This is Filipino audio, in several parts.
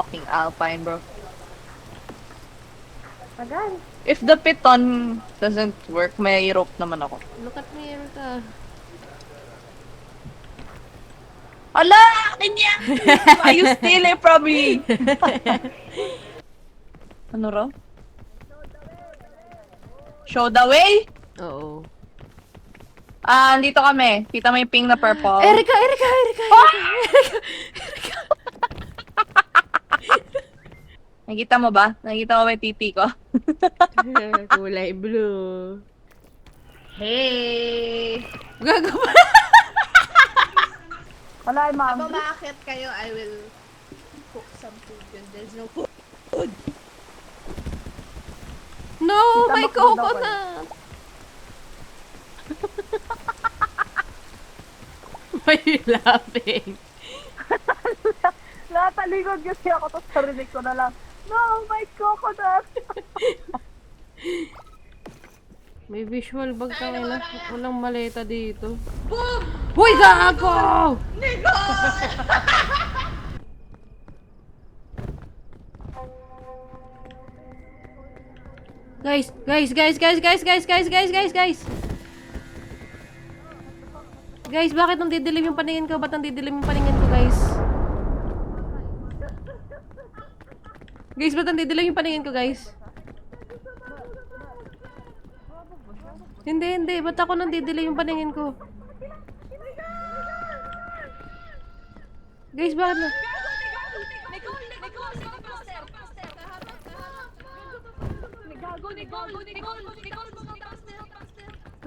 fucking Alpine, bro. Tagal. If the piton doesn't work, may rope naman ako. Look at me, Erica. Ala! Akin yan! Why you steal it from me? Ano raw? Show the way? Oo. Ah, dito kami. Kita mo yung pink na purple? Erica! Nakita mo ba? Nakita mo ba yung titi ko? Kulay blue. Hey! Gago ba? Wala, ma'am. Habang maakyat kayo, I will cook some food yun. There's no food. No, Kita may mo kung daw coconut! Why are you laughing? Nataligod kasi ako to sarili ko na lang. No, my coconut! May visual bag ka na. Walang maleta dito. Hoy, gago! Guys! Guys, bakit nandidilim yung paningin ko? Ba't nandidilim yung paningin ko, guys? Guys, ba't nandidilim yung paningin ko, guys? Hindi. Ba't ako nandidilim yung paningin ko? Guys, bakit na?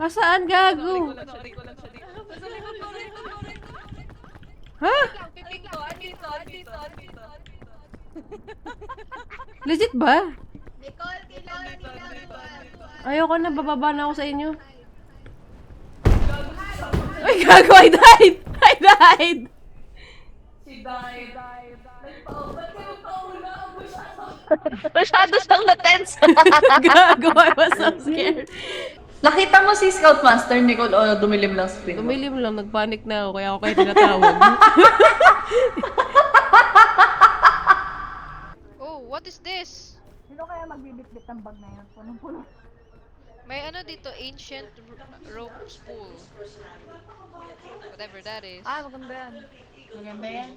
Saan gago? Ha? Legit ba? Nicole, kailangan Ayoko na, bababa na ako sa inyo. Ay, gago, I died! Masyado siyang na-tense. Gago, I was so scared. Nakita mo si Scoutmaster Nicole o dumilim lang screen mo? Tumilim lang, nagpanik na ako, kaya ako kayo tinatawag. Oh, what is this? Sino kaya magbibitbit ng bag na yan? Punong-puno. May ano dito, ancient rope spool. Whatever that is. Ah, maganda yan. Maganda yan.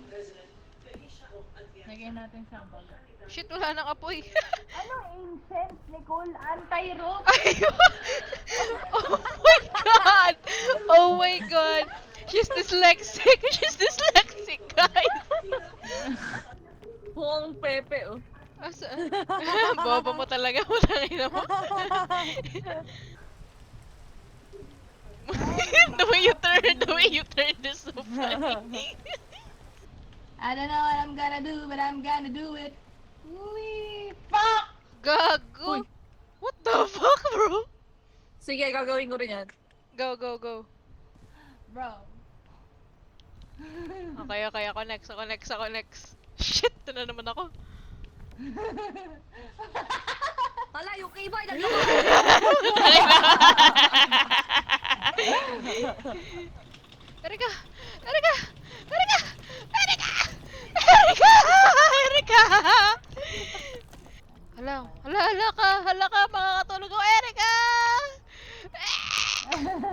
Lagyan natin sa bag. Shit, wala nang apoy. Ano ancient, Nicole? Anti-rope? Oh my god! Oh my god! She's dyslexic! Guys! Buong pepe, oh. Asa? Bobo mo talaga, matangin mo. The way you turn is so funny. I don't know what I'm gonna do, but I'm gonna do it. Wee! Fuck! Gago! What the fuck, bro? Sige, gagawin ko rin yan. Go. Bro. Okay, ako next. Shit, ito na naman ako. Hala, yung keyboard, Erika! Hala ka, makakatulog ako, Erika!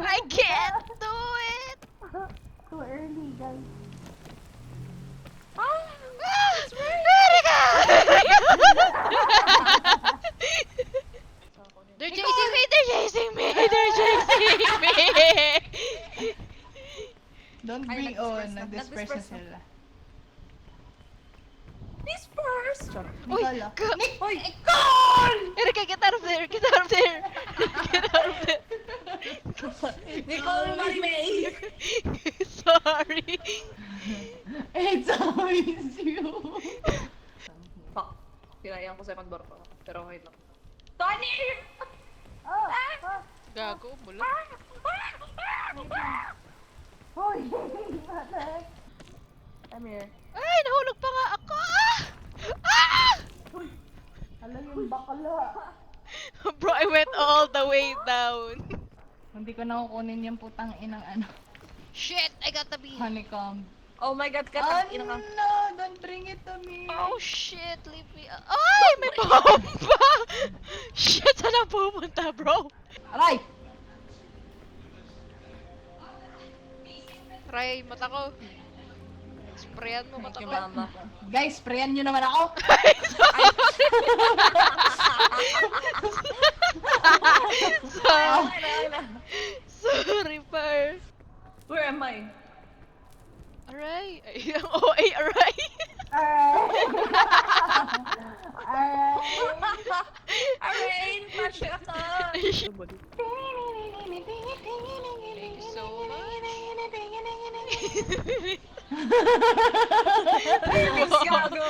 I can't do it! Too early, guys. Erika! They're chasing me! Don't bring on. Nag-disperse na sila. Disperse! Uy, Nicole, oh. Hoy! Erika, get out of there! Nicole Marimay! Sorry! It's always you. Fuck. Pinayan ko sa second bar ko. Pero okay lang. Tony! Oh, Gago, bulok. Hoy! Matek! Come here. Ay, nahulog pa nga ako! Ah! Alam yung bakala. Bro, I went all the way down. Hindi ko na kukunin yung putang inang ano. Shit, I got the bee. Honeycomb. Oh my god, kat. Oh Ina ka. no, don't bring it to me. Oh shit, leave me. Ay, may bomba! Shit, saan ang pupunta, bro? Aray! Ray, mata ko. Sprayan mo mata Thank you, ko. mama. Guys, sprayan nyo naman ako. Sorry, Okay na. sorry, par. Where am I? Aray. Ay, ang OA, aray. Alright, touch ako. Thank you so much. Miss Gago.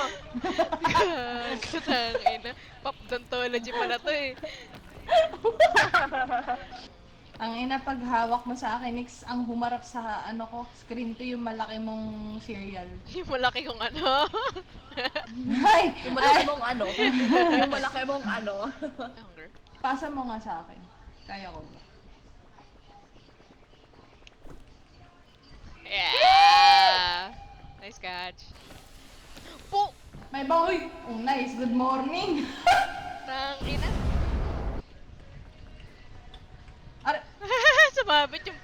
Katangina. Popdontology pala to eh. Ang ina pag hawak mo sa akin, Nix, ang humarap sa ano ko, screen ko yung malaki mong cereal. Yung malaki kong ano. Ay! Yung malaki mong ano. Yung malaki mong ano. Hunger. Pasa mo nga sa akin. Kaya ko ba? Yeah! Nice catch. Po! May bahoy! Oh, nice. Good morning! Tangina. Ar Sumabit yung